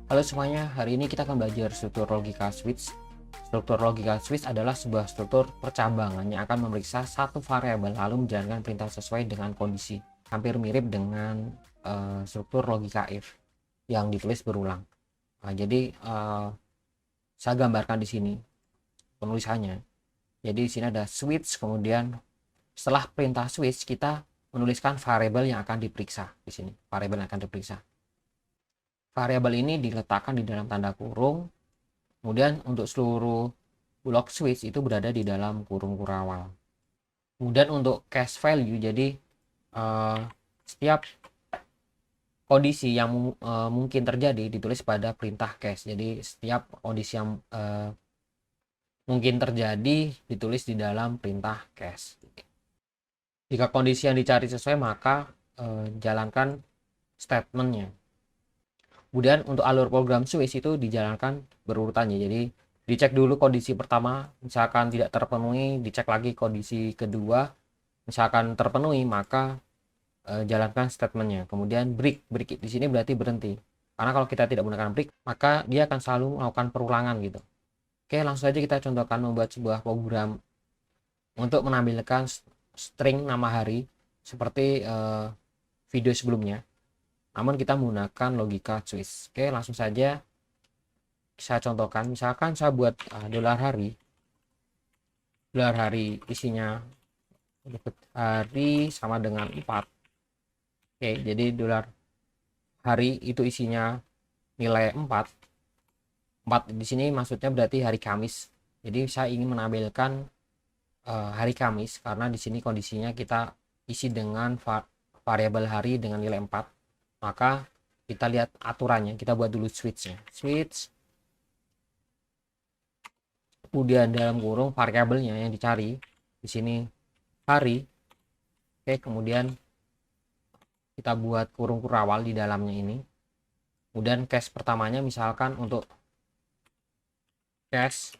Halo semuanya, hari ini kita akan belajar struktur logika switch. Struktur logika switch adalah sebuah struktur percabangan yang akan memeriksa satu variabel lalu menjalankan perintah sesuai dengan kondisi. Hampir mirip dengan struktur logika if yang ditulis berulang. Jadi saya gambarkan di sini penulisannya. Jadi di sini ada switch, kemudian setelah perintah switch kita menuliskan variabel yang akan diperiksa di sini. Variabel yang akan diperiksa. Variabel ini diletakkan di dalam tanda kurung. Kemudian untuk seluruh blok switch itu berada di dalam kurung kurawal. Kemudian untuk cache value, jadi setiap kondisi yang mungkin terjadi ditulis pada perintah cache. Jadi setiap kondisi yang mungkin terjadi ditulis di dalam perintah cache. Jika kondisi yang dicari sesuai, maka jalankan statementnya. Kemudian untuk alur program switch itu dijalankan berurutannya. Jadi dicek dulu kondisi pertama, misalkan tidak terpenuhi, dicek lagi kondisi kedua, misalkan terpenuhi, maka jalankan statementnya. Kemudian break di sini berarti berhenti. Karena kalau kita tidak menggunakan break, maka dia akan selalu melakukan perulangan gitu. Oke, langsung saja kita contohkan membuat sebuah program untuk menampilkan string nama hari seperti video sebelumnya. Namun kita menggunakan logika switch. Oke, langsung saja saya contohkan. Misalkan saya buat dolar hari isinya hari sama dengan 4. Oke, jadi dolar hari itu isinya nilai 4. 4 di sini maksudnya berarti hari Kamis. Jadi saya ingin menampilkan hari Kamis karena di sini kondisinya kita isi dengan variabel hari dengan nilai 4. Maka kita lihat aturannya, kita buat dulu switchnya. Switch, kemudian dalam kurung variabelnya yang dicari di sini hari. Oke, kemudian kita buat kurung kurawal di dalamnya ini. Kemudian cache pertamanya misalkan untuk cache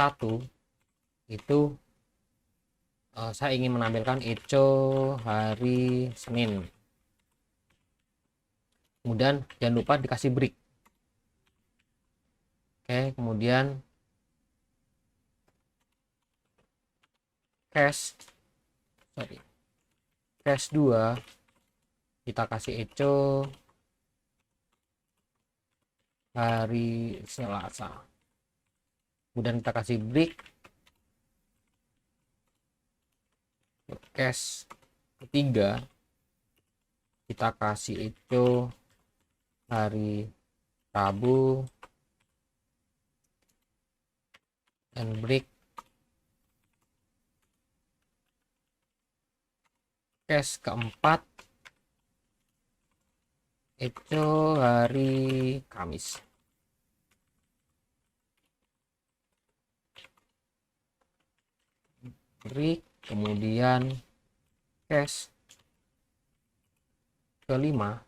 1 itu saya ingin menampilkan echo hari Senin. Kemudian jangan lupa dikasih break. Oke, kemudian cache 2 kita kasih echo hari Selasa. Kemudian kita kasih break. Cache ketiga kita kasih echo hari Rabu dan break. Cache keempat itu hari Kamis. Break, kemudian cache kelima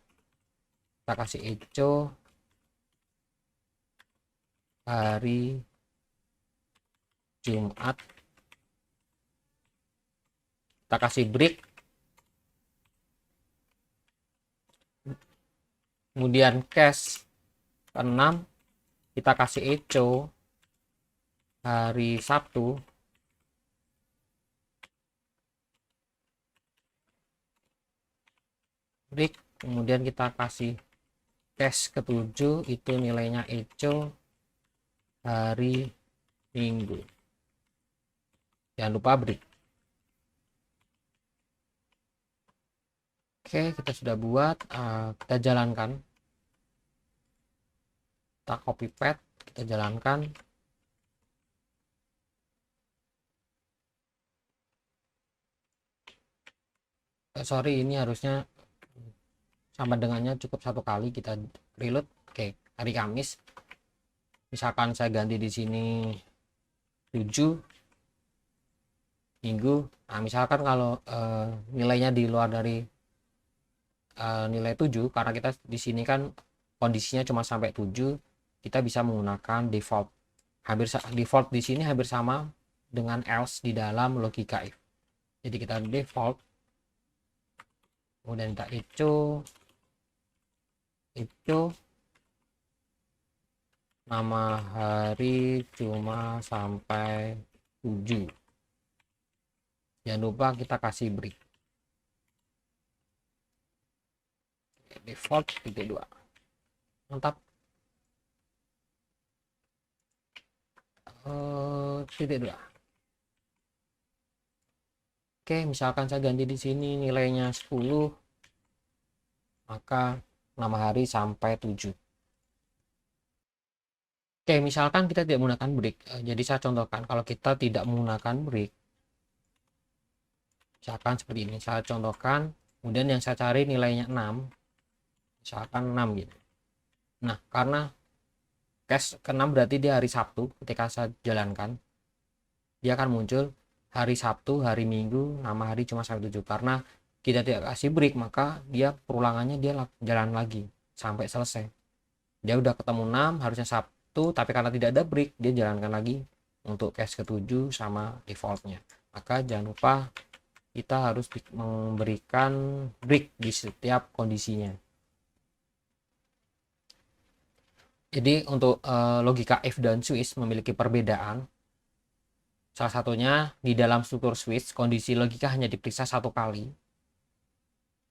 kita kasih echo hari Jumat. Kita kasih break. Kemudian cache ke-6 kita kasih echo hari Sabtu. Break, kemudian kita kasih cache ke-7 itu nilainya echo hari Minggu. Jangan lupa break. Oke, kita sudah buat, kita jalankan, kita copy paste, kita jalankan. Sorry, ini harusnya sama dengannya cukup satu kali, kita reload. Oke, hari Kamis. Misalkan saya ganti di sini 7 Minggu. Nah, misalkan kalau nilainya di luar dari nilai 7, karena kita di sini kan kondisinya cuma sampai 7, kita bisa menggunakan default. Default di sini hampir sama dengan else di dalam logika if. Jadi kita default, kemudian kita echo nama hari cuma sampai 7. Jangan lupa kita kasih break. Default titik 2. Mantap. Titik 2. Oke, misalkan saya ganti di sini nilainya 10, maka nama hari sampai 7. Oke, misalkan kita tidak menggunakan break. Jadi saya contohkan kalau kita tidak menggunakan break, misalkan seperti ini. Saya contohkan, kemudian yang saya cari nilainya 6. Misalkan 6 gitu. Nah, karena cache ke-6 berarti dia hari Sabtu, ketika saya jalankan, dia akan muncul hari Sabtu, hari Minggu, nama hari cuma sampai 7. Karena kita tidak kasih break, maka dia perulangannya dia jalan lagi sampai selesai. Dia udah ketemu 6, harusnya Sabtu, tapi karena tidak ada break, dia jalankan lagi untuk cache ke-7 sama defaultnya. Maka jangan lupa kita harus memberikan break di setiap kondisinya. Jadi untuk logika if dan switch memiliki perbedaan. Salah satunya di dalam struktur switch, kondisi logika hanya diperiksa satu kali,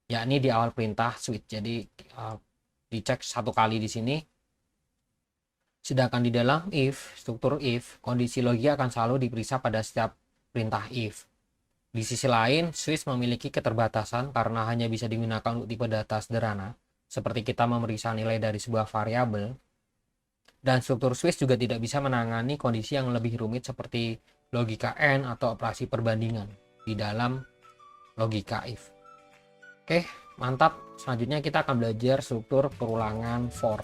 yakni di awal perintah switch. Jadi dicek satu kali di sini. Sedangkan di dalam if, struktur if, kondisi logika akan selalu diperiksa pada setiap perintah if. Di sisi lain, switch memiliki keterbatasan karena hanya bisa digunakan untuk tipe data sederhana, seperti kita memeriksa nilai dari sebuah variabel. Dan struktur switch juga tidak bisa menangani kondisi yang lebih rumit seperti logika AND atau operasi perbandingan di dalam logika if. Oke, mantap. Selanjutnya kita akan belajar struktur perulangan for.